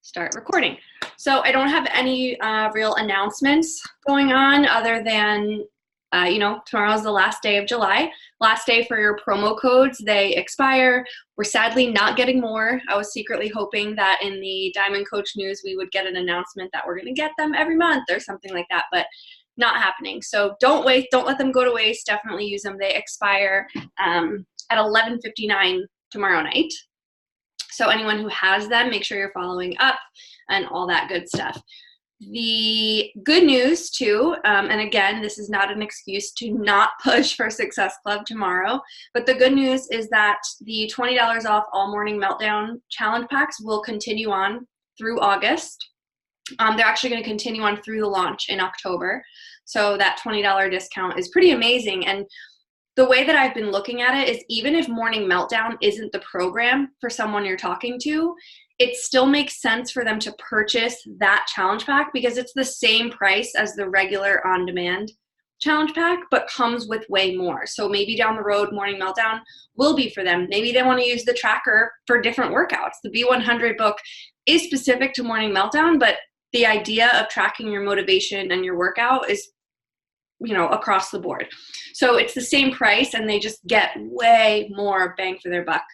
Start recording. So I don't have any real announcements going on other than, tomorrow's the last day of July. Last day for your promo codes. They expire. We're sadly not getting more. I was secretly hoping that in the Diamond Coach News we would get an announcement that we're going to get them every month or something like that, but not happening. So don't wait. Don't let them go to waste. Definitely use them. They expire at 11:59 tomorrow night. So anyone who has them, make sure you're following up and all that good stuff. The good news too, and again, this is not an excuse to not push for Success Club tomorrow, but the good news is that the $20 off All Morning Meltdown challenge packs will continue on through August. They're actually going to continue on through the launch in October. So that $20 discount is pretty amazing. And the way that I've been looking at it is even if Morning Meltdown isn't the program for someone you're talking to, it still makes sense for them to purchase that challenge pack because it's the same price as the regular on-demand challenge pack, but comes with way more. So maybe down the road, Morning Meltdown will be for them. Maybe they want to use the tracker for different workouts. The B100 book is specific to Morning Meltdown, but the idea of tracking your motivation and your workout is across the board. So it's the same price and they just get way more bang for their buck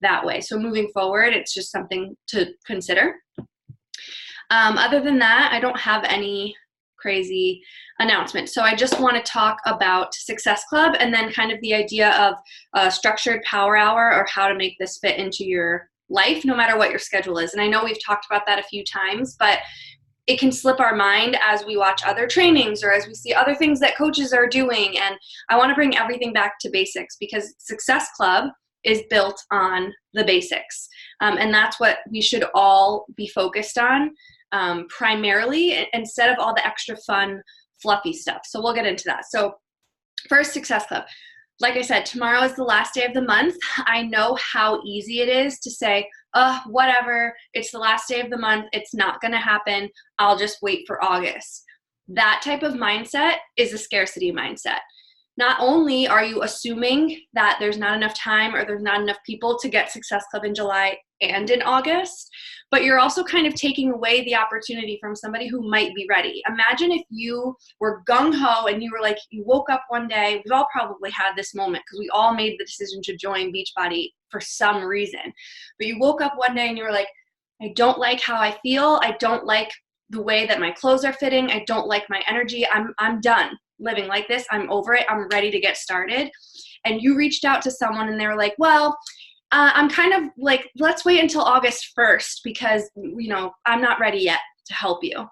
that way. So moving forward, it's just something to consider. Other than that, I don't have any crazy announcements. So I just want to talk about Success Club and then kind of the idea of a structured power hour or how to make this fit into your life, no matter what your schedule is. And I know we've talked about that a few times, but it can slip our mind as we watch other trainings or as we see other things that coaches are doing. And I want to bring everything back to basics because Success Club is built on the basics. And that's what we should all be focused on primarily instead of all the extra fun, fluffy stuff. So we'll get into that. So first, Success Club. Like I said, tomorrow is the last day of the month. I know how easy it is to say, whatever, it's the last day of the month, it's not gonna happen, I'll just wait for August. That type of mindset is a scarcity mindset. Not only are you assuming that there's not enough time or there's not enough people to get Success Club in July and in August, but you're also kind of taking away the opportunity from somebody who might be ready. Imagine if you were gung-ho and you were like, you woke up one day, we've all probably had this moment because we all made the decision to join Beachbody for some reason. But you woke up one day and you were like, I don't like how I feel. I don't like the way that my clothes are fitting. I don't like my energy. I'm done living like this. I'm over it. I'm ready to get started. And you reached out to someone and they were like, well, I'm kind of like, let's wait until August 1st because, I'm not ready yet to help you.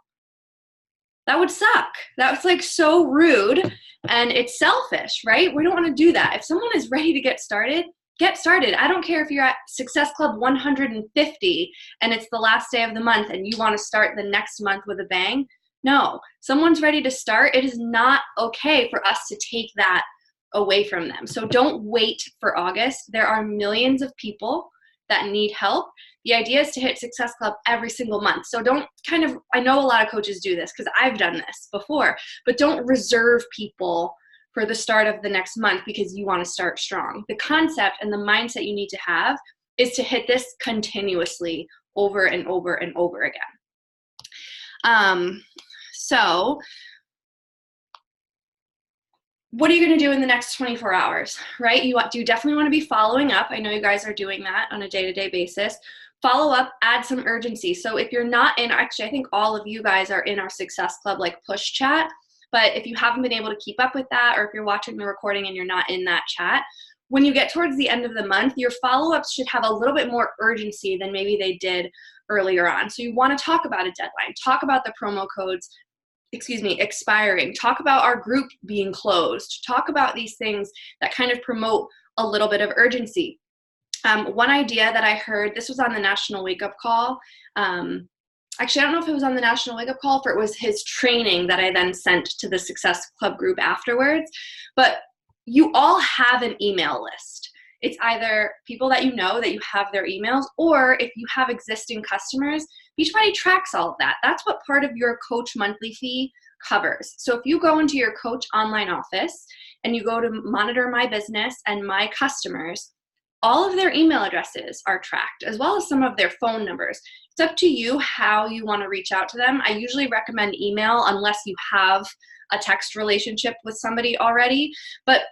That would suck. That's like so rude and it's selfish, right? We don't want to do that. If someone is ready to get started, get started. I don't care if you're at Success Club 150 and it's the last day of the month and you want to start the next month with a bang. No, someone's ready to start. It is not okay for us to take that away from them. So don't wait for August. There are millions of people that need help. The idea is to hit Success Club every single month. So don't I know a lot of coaches do this because I've done this before, but don't reserve people for the start of the next month because you want to start strong. The concept and the mindset you need to have is to hit this continuously over and over and over again. So what are you going to do in the next 24 hours, right? You definitely want to be following up. I know you guys are doing that on a day-to-day basis. Follow up, add some urgency. So if you're not in, actually, I think all of you guys are in our Success Club like push chat, but if you haven't been able to keep up with that, or if you're watching the recording and you're not in that chat, when you get towards the end of the month, your follow-ups should have a little bit more urgency than maybe they did earlier on. So you want to talk about a deadline, talk about the promo codes, expiring, talk about our group being closed, talk about these things that kind of promote a little bit of urgency. One idea that I heard, this was on the National Wake Up Call. Actually, I don't know if it was on the National Wake Up Call or it was his training that I then sent to the Success Club group afterwards, but you all have an email list. It's either people that you know that you have their emails, or if you have existing customers, Beachbody tracks all of that. That's what part of your coach monthly fee covers. So if you go into your coach online office and you go to monitor my business and my customers, all of their email addresses are tracked, as well as some of their phone numbers. It's up to you how you want to reach out to them. I usually recommend email unless you have a text relationship with somebody already, but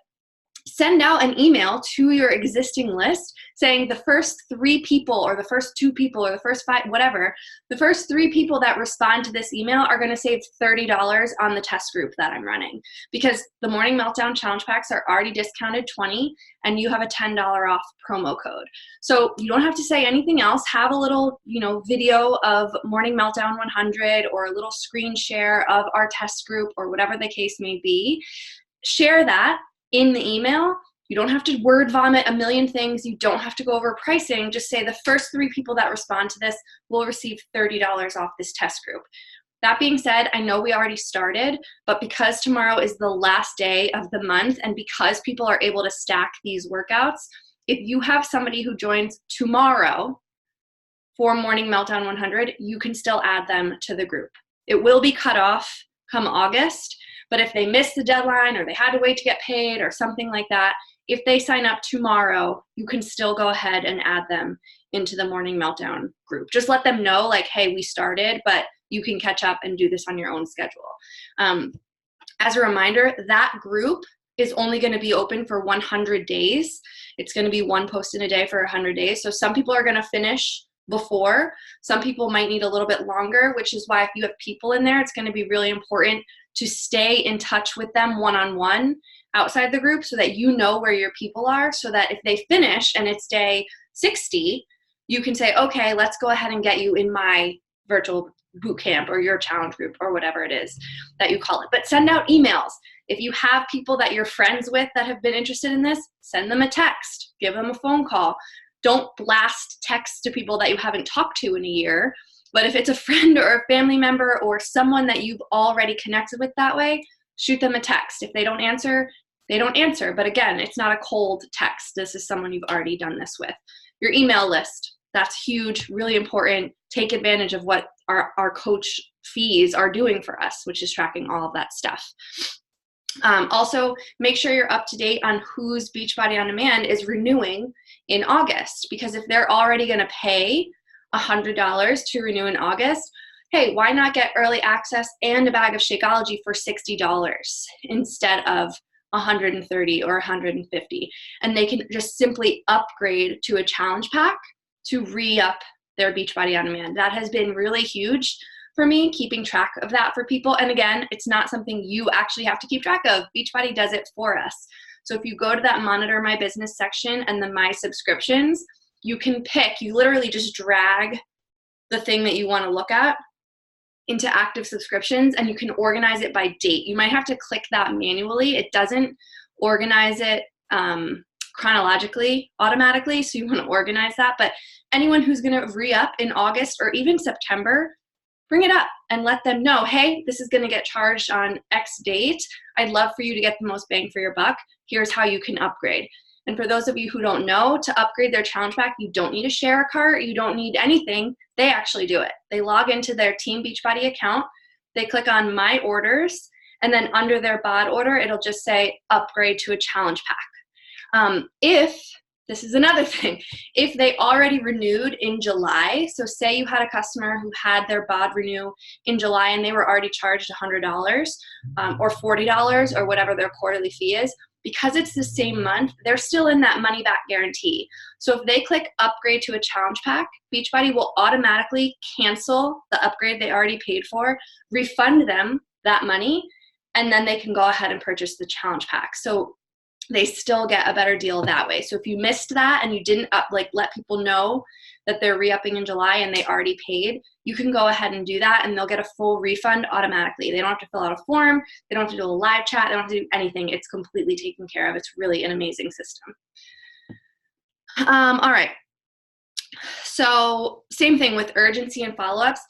send out an email to your existing list saying the first 3 people or the first 2 people or the first 5, whatever, the first 3 people that respond to this email are going to save $30 on the test group that I'm running, because the Morning Meltdown challenge packs are already discounted 20 and you have a $10 off promo code. So you don't have to say anything else. Have a little, video of Morning Meltdown 100 or a little screen share of our test group or whatever the case may be. Share that in the email. You don't have to word vomit a million things. You don't have to go over pricing. Just say the first 3 people that respond to this will receive $30 off this test group. That being said, I know we already started, but because tomorrow is the last day of the month and because people are able to stack these workouts, if you have somebody who joins tomorrow for Morning Meltdown 100, you can still add them to the group. It will be cut off come August, but if they missed the deadline or they had to wait to get paid or something like that, if they sign up tomorrow, you can still go ahead and add them into the Morning Meltdown group. Just let them know, like, hey, we started, but you can catch up and do this on your own schedule. As a reminder, that group is only going to be open for 100 days. It's going to be 1 post in a day for 100 days. So some people are going to finish before. Some people might need a little bit longer, which is why if you have people in there, it's going to be really important to stay in touch with them one-on-one outside the group so that you know where your people are, so that if they finish and it's day 60, you can say, okay, let's go ahead and get you in my virtual boot camp or your challenge group or whatever it is that you call it. But send out emails. If you have people that you're friends with that have been interested in this, send them a text, give them a phone call. Don't blast text to people that you haven't talked to in a year. But if it's a friend or a family member or someone that you've already connected with that way, shoot them a text. If they don't answer, they don't answer. But again, it's not a cold text. This is someone you've already done this with. Your email list, that's huge, really important. Take advantage of what our coach fees are doing for us, which is tracking all of that stuff. Also, make sure you're up to date on whose Beachbody On Demand is renewing in August, because if they're already going to pay $100 to renew in August, hey, why not get early access and a bag of Shakeology for $60 instead of $130 or $150? And they can just simply upgrade to a challenge pack to re-up their Beachbody On Demand. That has been really huge for me, keeping track of that for people. And again, it's not something you actually have to keep track of. Beachbody does it for us. So if you go to that Monitor My Business section and the My Subscriptions, you can pick, you literally just drag the thing that you want to look at into active subscriptions, and you can organize it by date. You might have to click that manually. It doesn't organize it chronologically automatically, so you want to organize that. But anyone who's going to re-up in August or even September, bring it up and let them know, hey, this is going to get charged on X date. I'd love for you to get the most bang for your buck. Here's how you can upgrade. And for those of you who don't know, to upgrade their challenge pack, you don't need to share a cart. You don't need anything. They actually do it. They log into their Team Beachbody account. They click on My Orders, and then under their BOD order, it'll just say upgrade to a challenge pack. This is another thing, if they already renewed in July, so say you had a customer who had their BOD renew in July and they were already charged $100 or $40 or whatever their quarterly fee is, because it's the same month, they're still in that money back guarantee. So if they click upgrade to a challenge pack, Beachbody will automatically cancel the upgrade they already paid for, refund them that money, and then they can go ahead and purchase the challenge pack. So they still get a better deal that way. So if you missed that and you didn't let people know that they're re-upping in July and they already paid, you can go ahead and do that and they'll get a full refund automatically. They don't have to fill out a form. They don't have to do a live chat. They don't have to do anything. It's completely taken care of. It's really an amazing system. All right. So same thing with urgency and follow-ups.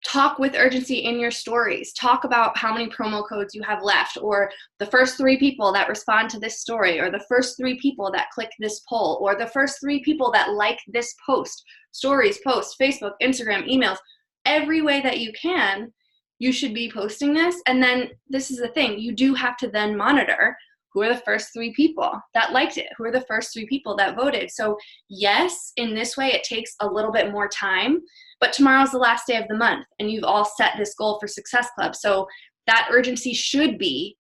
Talk with urgency in your stories. Talk about how many promo codes you have left, or the first 3 people that respond to this story, or the first 3 people that click this poll, or the first 3 people that like this post. Stories, posts, Facebook, Instagram, emails, every way that you can, you should be posting this. And then this is the thing, you do have to then monitor Who are the first 3 people that liked it? Who are the first 3 people that voted? So yes, in this way, it takes a little bit more time, but tomorrow's the last day of the month and you've all set this goal for Success Club. So that urgency should be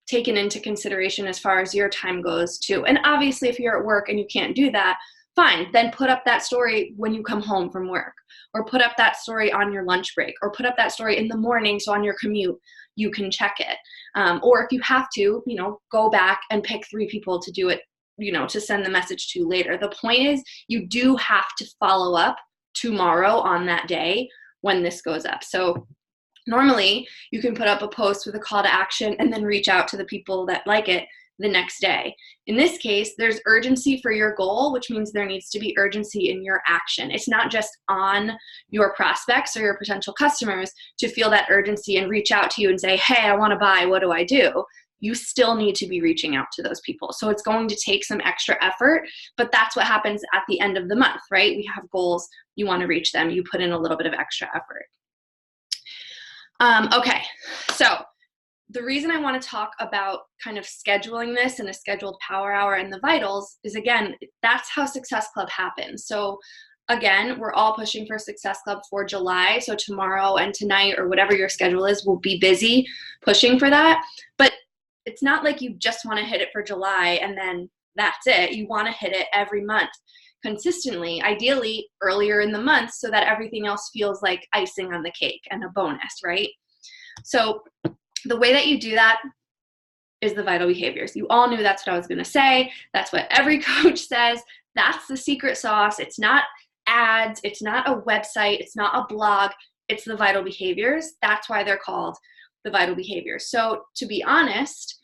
taken into consideration as far as your time goes too. And obviously if you're at work and you can't do that, fine, then put up that story when you come home from work, or put up that story on your lunch break, or put up that story in the morning so on your commute you can check it. Or if you have to, go back and pick 3 people to do it, to send the message to later. The point is you do have to follow up tomorrow on that day when this goes up. So normally you can put up a post with a call to action and then reach out to the people that like it the next day. In this case, there's urgency for your goal, which means there needs to be urgency in your action. It's not just on your prospects or your potential customers to feel that urgency and reach out to you and say, hey, I want to buy, what do I do? You still need to be reaching out to those people. So it's going to take some extra effort, but that's what happens at the end of the month, right? We have goals, you want to reach them, you put in a little bit of extra effort. Okay, so the reason I want to talk about kind of scheduling this in a scheduled power hour and the vitals is, again, that's how Success Club happens. So again, we're all pushing for Success Club for July. So tomorrow and tonight or whatever your schedule is, we'll be busy pushing for that. But it's not like you just want to hit it for July and then that's it. You want to hit it every month consistently, ideally earlier in the month so that everything else feels like icing on the cake and a bonus, right? So the way that you do that is the vital behaviors. You all knew that's what I was going to say. That's what every coach says. That's the secret sauce. It's not ads. It's not a website. It's not a blog. It's the vital behaviors. That's why they're called the vital behaviors. So to be honest,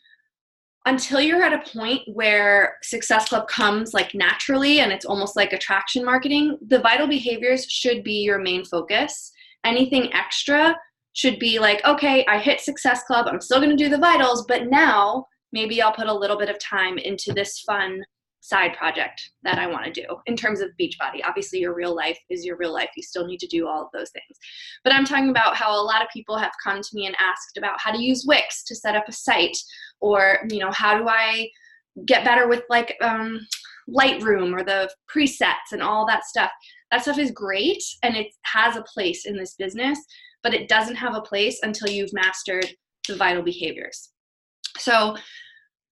until you're at a point where Success Club comes like naturally and it's almost like attraction marketing, the vital behaviors should be your main focus. Anything extra should be like, okay, I hit Success Club, I'm still gonna do the vitals, but now maybe I'll put a little bit of time into this fun side project that I wanna do in terms of Beachbody. Obviously your real life is your real life. You still need to do all of those things. But I'm talking about how a lot of people have come to me and asked about how to use Wix to set up a site, or how do I get better with like Lightroom or the presets and all that stuff. That stuff is great and it has a place in this business, but it doesn't have a place until you've mastered the vital behaviors. So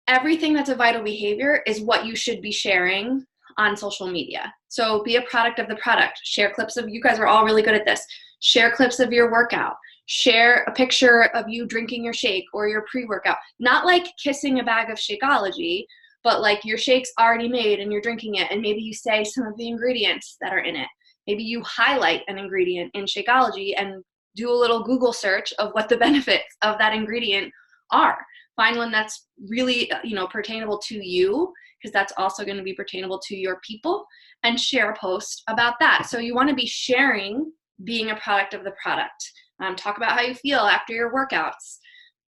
everything that's a vital behavior is what you should be sharing on social media. So be a product of the product. Share clips of, you guys are all really good at this. Share clips of your workout. Share a picture of you drinking your shake or your pre-workout. Not like kissing a bag of Shakeology, but like your shake's already made and you're drinking it, and maybe you say some of the ingredients that are in it. Maybe you highlight an ingredient in Shakeology and do a little Google search of what the benefits of that ingredient are. Find one that's really, pertainable to you, because that's also going to be pertainable to your people, and share a post about that. So you want to be sharing, being a product of the product. Talk about how you feel after your workouts.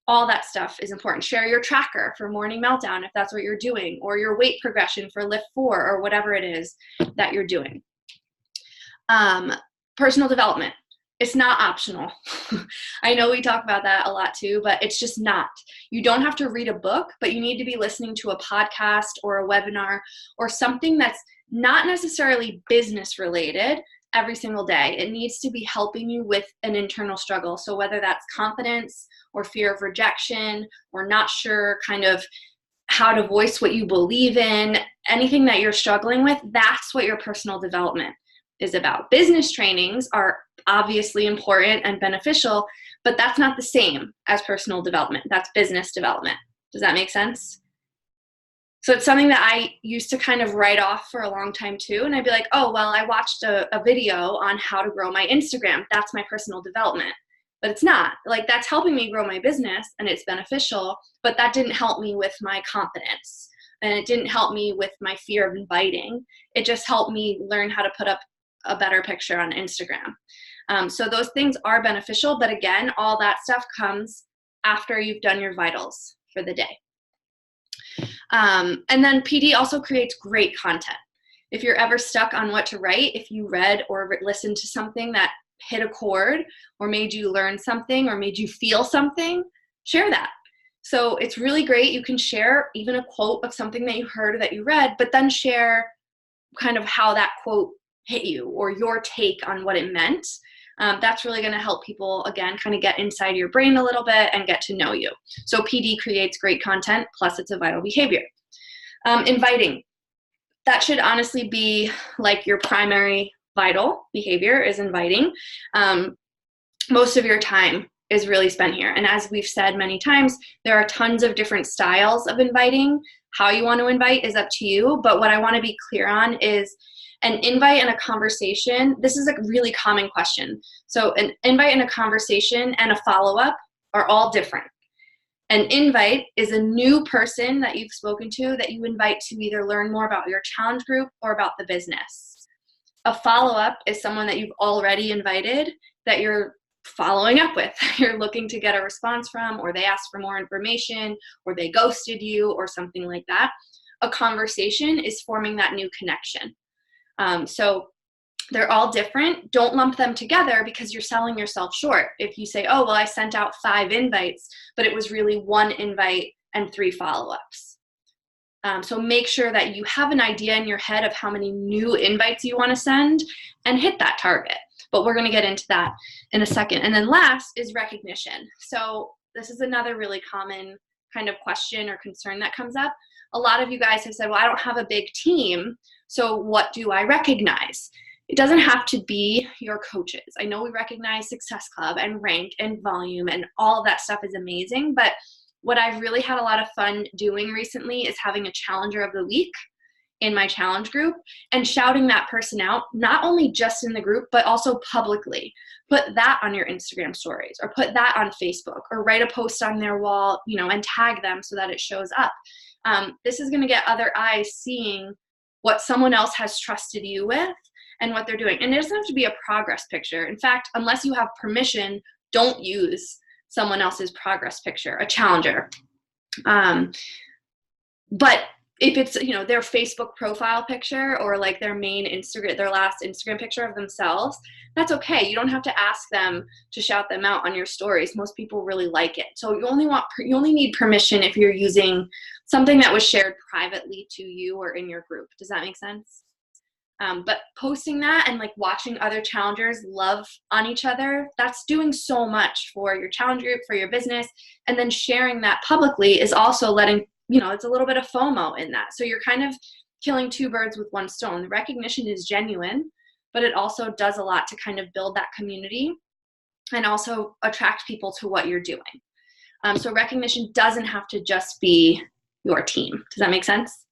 All that stuff is important. Share your tracker for morning meltdown if that's what you're doing, or your weight progression for lift 4, or whatever it is that you're doing. Personal development. It's not optional. I know we talk about that a lot too, but it's just not. You don't have to read a book, but you need to be listening to a podcast or a webinar or something that's not necessarily business related every single day. It needs to be helping you with an internal struggle. So whether that's confidence or fear of rejection or not sure kind of how to voice what you believe in, anything that you're struggling with, that's what your personal development is about. Business trainings are obviously important and beneficial, but that's not the same as personal development. That's business development. Does that make sense? So it's something that I used to kind of write off for a long time too. And I'd be like, oh, well, I watched a video on how to grow my Instagram. That's my personal development. But it's not. Like, that's helping me grow my business and it's beneficial, but that didn't help me with my confidence. And it didn't help me with my fear of inviting. It just helped me learn how to put up a better picture on Instagram. So those things are beneficial, but again, all that stuff comes after you've done your vitals for the day. And then PD also creates great content. If you're ever stuck on what to write, if you read or listened to something that hit a chord or made you learn something or made you feel something, share that. So it's really great. You can share even a quote of something that you heard or that you read, but then share kind of how that quote hit you or your take on what it meant. That's really going to help people, again, kind of get inside your brain a little bit and get to know you. So PD creates great content, plus it's a vital behavior. Inviting. That should honestly be like your primary vital behavior is inviting. Most of your time is really spent here. And as we've said many times, there are tons of different styles of inviting. How you want to invite is up to you. But what I want to be clear on is an invite and a conversation. This is a really common question. So an invite and a conversation and a follow-up are all different. An invite is a new person that you've spoken to that you invite to either learn more about your challenge group or about the business. A follow-up is someone that you've already invited that you're following up with. You're looking to get a response from, or they asked for more information, or they ghosted you, or something like that. A conversation is forming that new connection. So they're all different. Don't lump them together because you're selling yourself short. If you say, oh, well, I sent out 5 invites, but it was really 1 invite and 3 follow-ups. So make sure that you have an idea in your head of how many new invites you want to send and hit that target. But we're going to get into that in a second. And then last is recognition. So this is another really common kind of question or concern that comes up. A lot of you guys have said, well, I don't have a big team, so what do I recognize? It doesn't have to be your coaches. I know we recognize Success Club and rank and volume and all of that stuff is amazing, but what I've really had a lot of fun doing recently is having a challenger of the week in my challenge group and shouting that person out, not only just in the group, but also publicly. Put that on your Instagram stories or put that on Facebook or write a post on their wall, and tag them so that it shows up. This is going to get other eyes seeing what someone else has trusted you with and what they're doing. And it doesn't have to be a progress picture. In fact, unless you have permission, don't use someone else's progress picture, a challenger. But if it's, their Facebook profile picture or like their main Instagram, their last Instagram picture of themselves, that's okay. You don't have to ask them to shout them out on your stories. Most people really like it. So you only need permission if you're using something that was shared privately to you or in your group. Does that make sense? But posting that and like watching other challengers love on each other, that's doing so much for your challenge group, for your business. And then sharing that publicly is also letting, it's a little bit of FOMO in that. So you're kind of killing 2 birds with 1 stone. The recognition is genuine, but it also does a lot to kind of build that community and also attract people to what you're doing. So recognition doesn't have to just be your team. Does that make sense?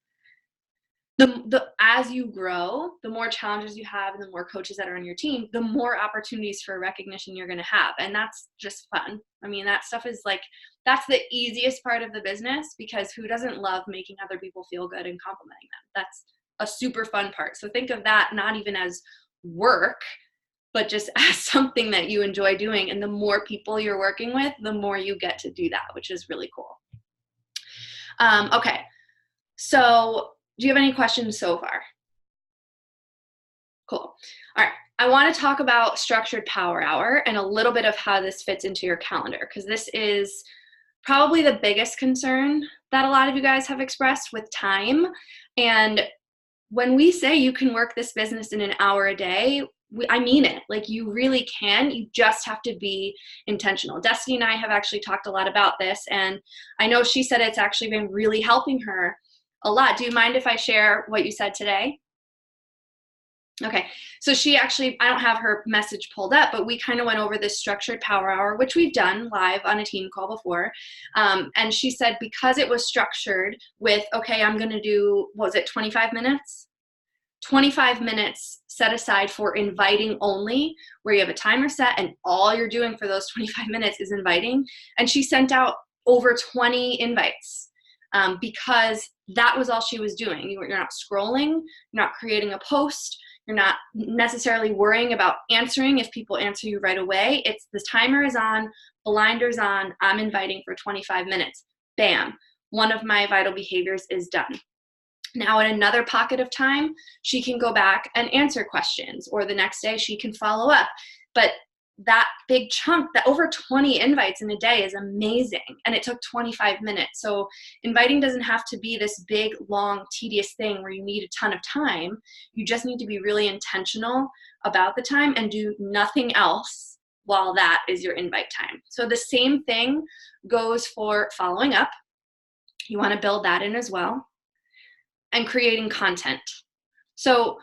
As you grow, the more challenges you have and the more coaches that are on your team, the more opportunities for recognition you're going to have. And that's just fun. I mean, that stuff is like, that's the easiest part of the business because who doesn't love making other people feel good and complimenting them? That's a super fun part. So think of that not even as work, but just as something that you enjoy doing. And the more people you're working with, the more you get to do that, which is really cool. Okay. So do you have any questions so far? Cool. All right. I want to talk about structured power hour and a little bit of how this fits into your calendar, because this is probably the biggest concern that a lot of you guys have expressed with time. And when we say you can work this business in an hour a day, I mean it. Like you really can. You just have to be intentional. Destiny and I have actually talked a lot about this, and I know she said it's actually been really helping her a lot. Do you mind if I share what you said today? Okay, so she actually, I don't have her message pulled up, but we kind of went over this structured power hour, which we've done live on a team call before. And she said because it was structured with, okay, I'm going to do, what was it, 25 minutes? 25 minutes set aside for inviting only, where you have a timer set and all you're doing for those 25 minutes is inviting. And she sent out over 20 invites because that was all she was doing. You're not scrolling, you're not creating a post, you're not necessarily worrying about answering if people answer you right away. It's the timer is on, blinders on, I'm inviting for 25 minutes. Bam, one of my vital behaviors is done. Now in another pocket of time, she can go back and answer questions, or the next day she can follow up. But that big chunk, that over 20 invites in a day is amazing. And it took 25 minutes. So inviting doesn't have to be this big, long, tedious thing where you need a ton of time. You just need to be really intentional about the time and do nothing else while that is your invite time. So the same thing goes for following up. You want to build that in as well. And creating content. So,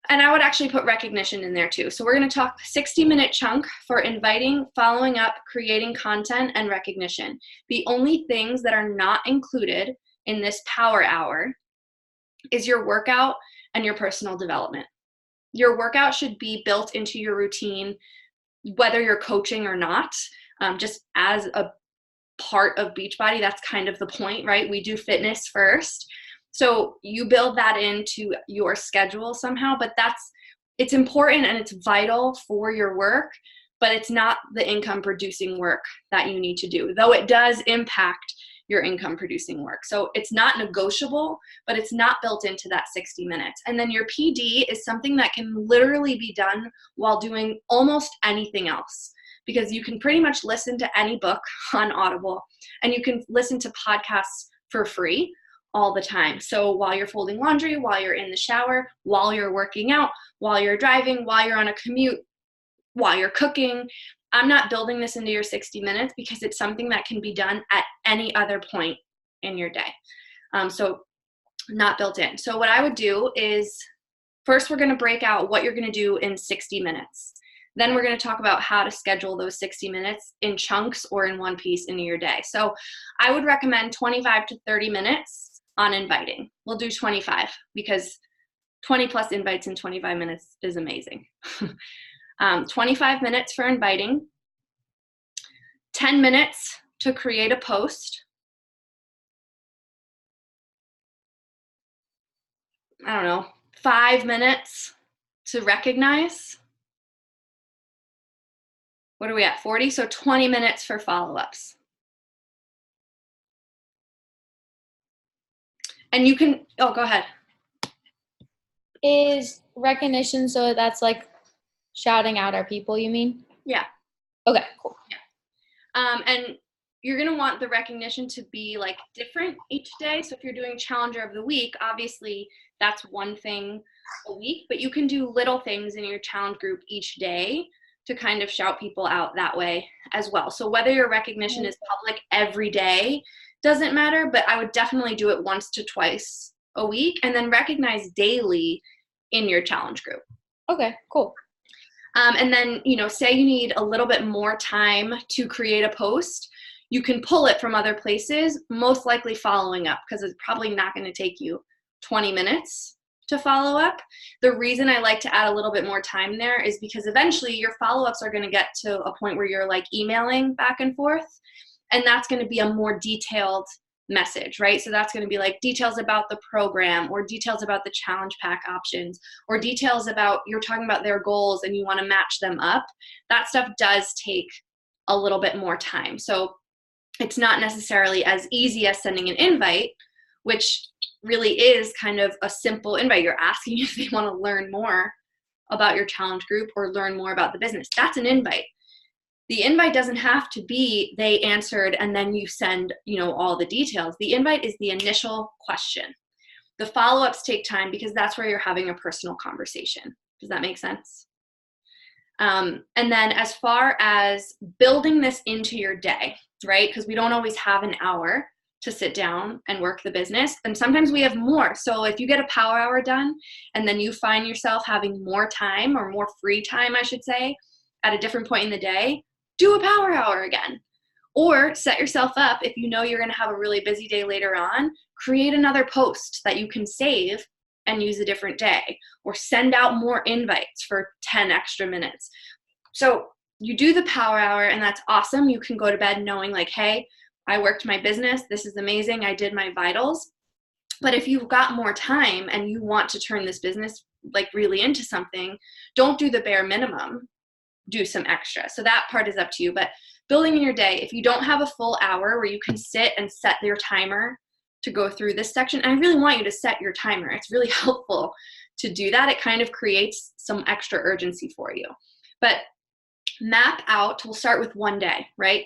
and I would actually put recognition in there too. So we're going to talk 60-minute chunk for inviting, following up, creating content, and recognition. The only things that are not included in this power hour is your workout and your personal development. Your workout should be built into your routine, whether you're coaching or not, just as a part of Beachbody. That's kind of the point, right? We do fitness first. So you build that into your schedule somehow, but it's important and it's vital for your work, but it's not the income producing work that you need to do, though it does impact your income producing work. So it's not negotiable, but it's not built into that 60 minutes. And then your PD is something that can literally be done while doing almost anything else, because you can pretty much listen to any book on Audible, and you can listen to podcasts for free all the time. So while you're folding laundry, while you're in the shower, while you're working out, while you're driving, while you're on a commute, while you're cooking, I'm not building this into your 60 minutes because it's something that can be done at any other point in your day. So not built in. So what I would do is first we're going to break out what you're going to do in 60 minutes. Then we're going to talk about how to schedule those 60 minutes in chunks or in one piece into your day. So I would recommend 25 to 30 minutes on inviting. We'll do 25 because 20 plus invites in 25 minutes is amazing. 25 minutes for inviting, 10 minutes to create a post. I don't know, 5 minutes to recognize. What are we at, 40? So 20 minutes for follow-ups. And you can, oh, go ahead. Is recognition, so that's like shouting out our people, you mean? Yeah. Okay, cool. Yeah. And you're going to want the recognition to be like different each day. So if you're doing Challenger of the Week, obviously that's one thing a week, but you can do little things in your challenge group each day to kind of shout people out that way as well. So whether your recognition is public every day doesn't matter, but I would definitely do it once to twice a week and then recognize daily in your challenge group. Okay, cool. And then, say you need a little bit more time to create a post, you can pull it from other places, most likely following up, because it's probably not going to take you 20 minutes to follow up. The reason I like to add a little bit more time there is because eventually your follow-ups are going to get to a point where you're like emailing back and forth, and that's going to be a more detailed message, right? So that's going to be like details about the program or details about the challenge pack options or details about you're talking about their goals and you want to match them up. That stuff does take a little bit more time. So it's not necessarily as easy as sending an invite, which really is kind of a simple invite. You're asking if they want to learn more about your challenge group or learn more about the business. That's an invite. The invite doesn't have to be they answered and then you send, all the details. The invite is the initial question. The follow-ups take time because that's where you're having a personal conversation. Does that make sense? And then as far as building this into your day, right? Because we don't always have an hour to sit down and work the business. And sometimes we have more. So if you get a power hour done and then you find yourself having more time or more free time, I should say, at a different point in the day, do a power hour again. Or set yourself up, if you know you're going to have a really busy day later on, create another post that you can save and use a different day, or send out more invites for 10 extra minutes. So you do the power hour and that's awesome. You can go to bed knowing like, hey, I worked my business. This is amazing. I did my vitals. But if you've got more time and you want to turn this business like really into something, don't do the bare minimum. Do some extra. So that part is up to you. But building in your day, if you don't have a full hour where you can sit and set your timer to go through this section, I really want you to set your timer. It's really helpful to do that. It kind of creates some extra urgency for you. But map out, we'll start with one day, right?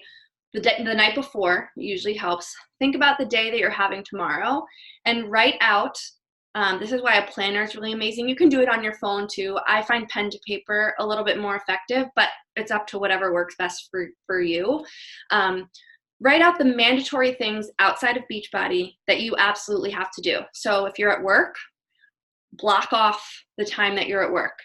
The night before usually helps. Think about the day that you're having tomorrow and write out. This is why a planner is really amazing. You can do it on your phone too. I find pen to paper a little bit more effective, but it's up to whatever works best for you. Write out the mandatory things outside of Beachbody that you absolutely have to do. So if you're at work, block off the time that you're at work.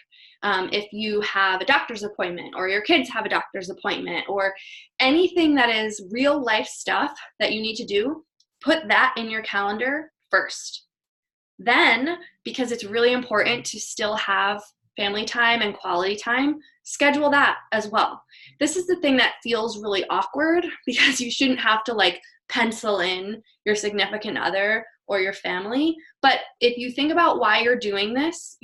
If you have a doctor's appointment or your kids have a doctor's appointment or anything that is real life stuff that you need to do, put that in your calendar first. Then, because it's really important to still have family time and quality time, schedule that as well. This is the thing that feels really awkward because you shouldn't have to like pencil in your significant other or your family. But if you think about why you're doing this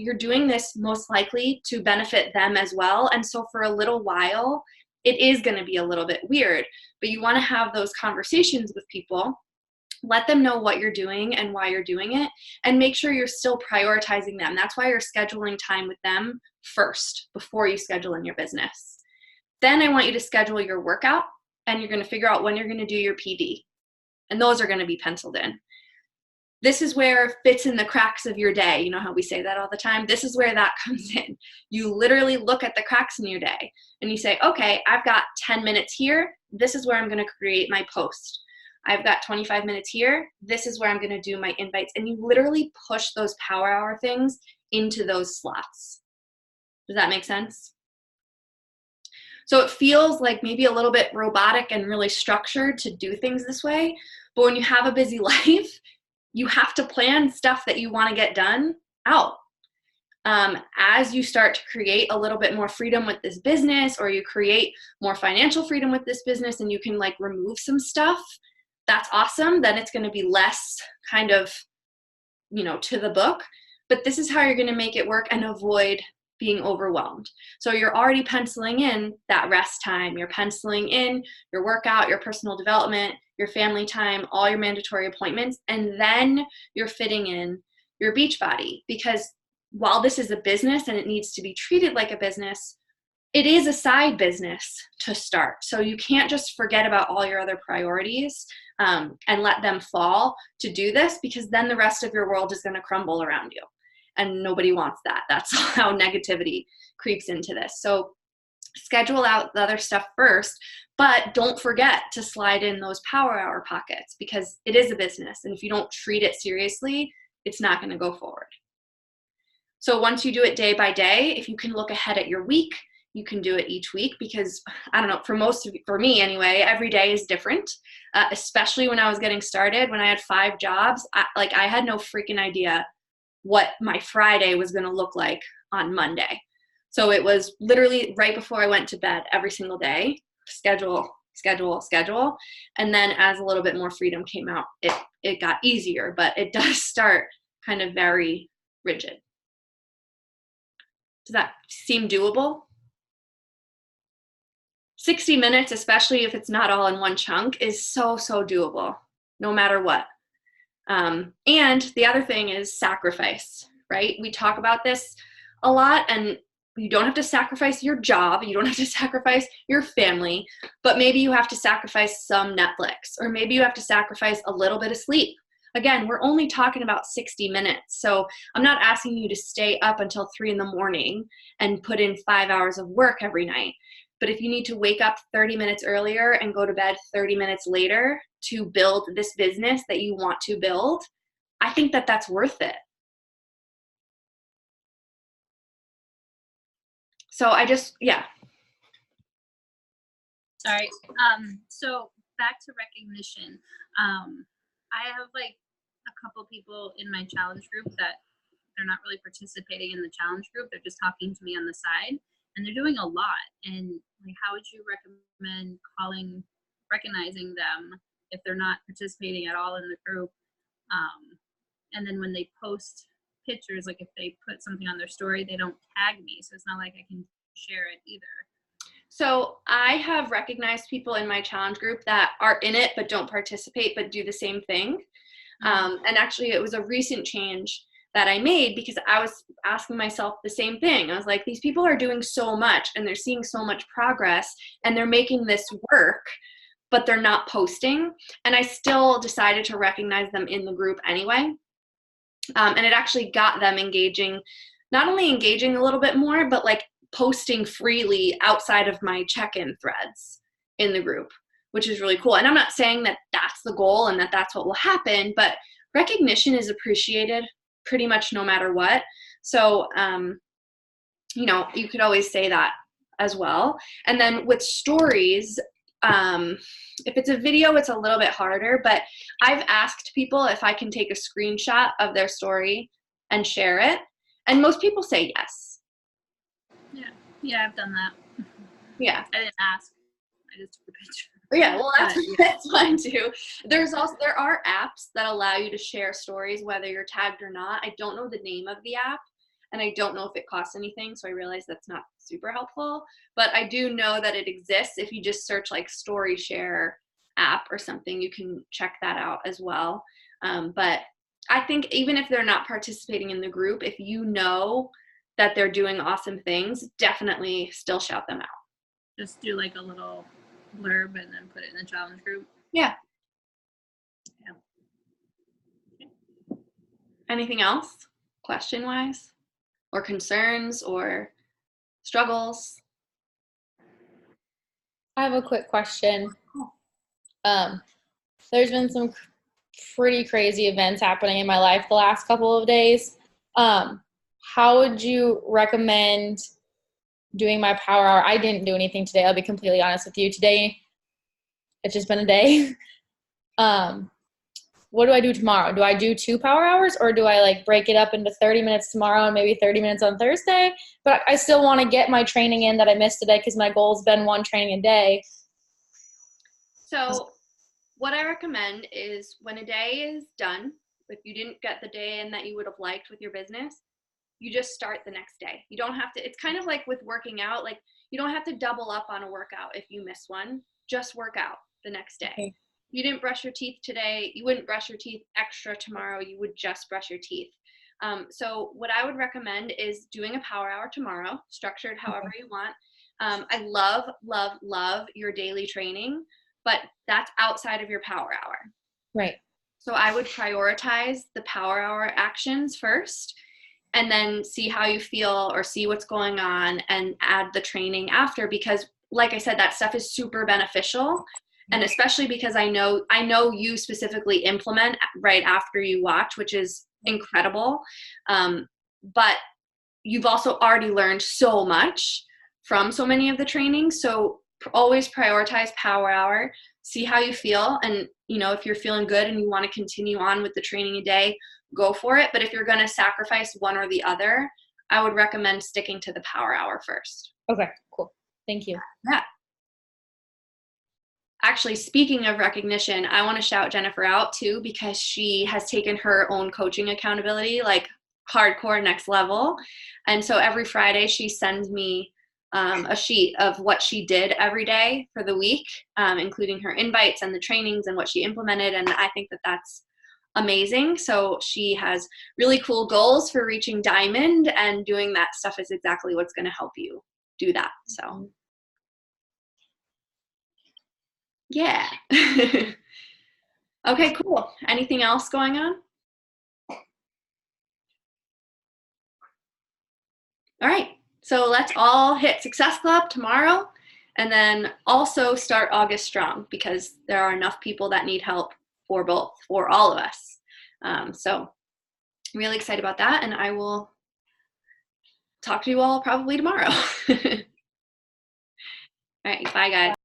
most likely to benefit them as well. And so for a little while, it is going to be a little bit weird, but you want to have those conversations with people. Let them know what you're doing and why you're doing it, and make sure you're still prioritizing them. That's why you're scheduling time with them first before you schedule in your business. Then I want you to schedule your workout, and you're going to figure out when you're going to do your PD. And those are going to be penciled in. This is where fits in the cracks of your day. You know how we say that all the time? This is where that comes in. You literally look at the cracks in your day and you say, okay, I've got 10 minutes here. This is where I'm going to create my post. I've got 25 minutes here. This is where I'm going to do my invites. And you literally push those power hour things into those slots. Does that make sense? So it feels like maybe a little bit robotic and really structured to do things this way. But when you have a busy life, you have to plan stuff that you want to get done out. As you start to create a little bit more freedom with this business, or you create more financial freedom with this business, and you can like remove some stuff, that's awesome. Then it's going to be less kind of, to the book. But this is how you're going to make it work and avoid being overwhelmed. So you're already penciling in that rest time. You're penciling in your workout, your personal development, your family time, all your mandatory appointments, and then you're fitting in your Beachbody. Because while this is a business and it needs to be treated like a business, it is a side business to start. So you can't just forget about all your other priorities and let them fall to do this, because then the rest of your world is going to crumble around you. And nobody wants that. That's how negativity creeps into this. So schedule out the other stuff first, but don't forget to slide in those power hour pockets, because it is a business. And if you don't treat it seriously, it's not going to go forward. So once you do it day by day, if you can look ahead at your week, you can do it each week, because I don't know, for me anyway, every day is different, especially when I was getting started. When I had 5 jobs, I had no freaking idea what my Friday was going to look like on Monday. So it was literally right before I went to bed every single day, schedule. And then as a little bit more freedom came out, it got easier, but it does start kind of very rigid. Does that seem doable? 60 minutes, especially if it's not all in one chunk, is so doable, no matter what. And the other thing is sacrifice, right? We talk about this a lot, and you don't have to sacrifice your job. You don't have to sacrifice your family, but maybe you have to sacrifice some Netflix, or maybe you have to sacrifice a little bit of sleep. Again, we're only talking about 60 minutes. So I'm not asking you to stay up until 3 a.m. and put in 5 hours of work every night. But if you need to wake up 30 minutes earlier and go to bed 30 minutes later to build this business that you want to build, I think that that's worth it. So Sorry. So back to recognition. I have like a couple people in my challenge group that they're not really participating in the challenge group. They're just talking to me on the side, and they're doing a lot. And like, how would you recommend recognizing them if they're not participating at all in the group? And then when they post pictures, like if they put something on their story, they don't tag me. So it's not like I can share it either. So I have recognized people in my challenge group that are in it but don't participate but do the same thing. And actually, it was a recent change that I made, because I was asking myself the same thing. I was like, these people are doing so much and they're seeing so much progress and they're making this work, but they're not posting. And I still decided to recognize them in the group anyway. And it actually got them engaging, not only engaging a little bit more, but like posting freely outside of my check-in threads in the group, which is really cool. And I'm not saying that that's the goal and that that's what will happen, but recognition is appreciated pretty much no matter what. So, you know, you could always say that as well. And then with stories, if it's a video, it's a little bit harder, but I've asked people if I can take a screenshot of their story and share it. And most people say yes. Yeah, I've done that. Yeah. I didn't ask. I just took a picture. Yeah, well, that's fine too. There are apps that allow you to share stories, whether you're tagged or not. I don't know the name of the app, and I don't know if it costs anything, so I realize that's not super helpful. But I do know that it exists. If you just search like Story Share app or something, you can check that out as well. But I think even if they're not participating in the group, if you know that they're doing awesome things, definitely still shout them out. Just do like a little blurb and then put it in the challenge group. Yeah. Yeah. Anything else, question-wise, or concerns or struggles? I have a quick question. There's been some pretty crazy events happening in my life the last couple of days. How would you recommend doing my power hour? I didn't do anything today. I'll be completely honest with you. Today, it's just been a day. What do I do tomorrow? Do I do 2 power hours, or do I like break it up into 30 minutes tomorrow and maybe 30 minutes on Thursday? But I still want to get my training in that I missed today, because my goal's been 1 training a day. So what I recommend is when a day is done, if you didn't get the day in that you would have liked with your business, you just start the next day. You don't have to, it's kind of like with working out, like you don't have to double up on a workout if you miss one. Just work out the next day. Okay. You didn't brush your teeth today, you wouldn't brush your teeth extra tomorrow, you would just brush your teeth. So what I would recommend is doing a power hour tomorrow, structured however you want. I love your daily training, but that's outside of your power hour. Right. So I would prioritize the power hour actions first, and then see how you feel or see what's going on and add the training after, because like I said, that stuff is super beneficial. And especially because I know you specifically implement right after you watch, which is incredible. But you've also already learned so much from so many of the trainings. So always prioritize power hour, see how you feel. And, you know, if you're feeling good and you want to continue on with the training a day, go for it. But if you're going to sacrifice one or the other, I would recommend sticking to the power hour first. Okay, cool. Thank you. Yeah. Actually, speaking of recognition, I want to shout Jennifer out too, because she has taken her own coaching accountability, like hardcore next level. And so every Friday she sends me a sheet of what she did every day for the week, including her invites and the trainings and what she implemented. And I think that that's amazing. So she has really cool goals for reaching Diamond, and doing that stuff is exactly what's going to help you do that. So yeah. Okay, cool. Anything else going on? All right. So let's all hit Success Club tomorrow, and then also start August strong, because there are enough people that need help for all of us. So I'm really excited about that, and I will talk to you all probably tomorrow. All right. Bye, guys.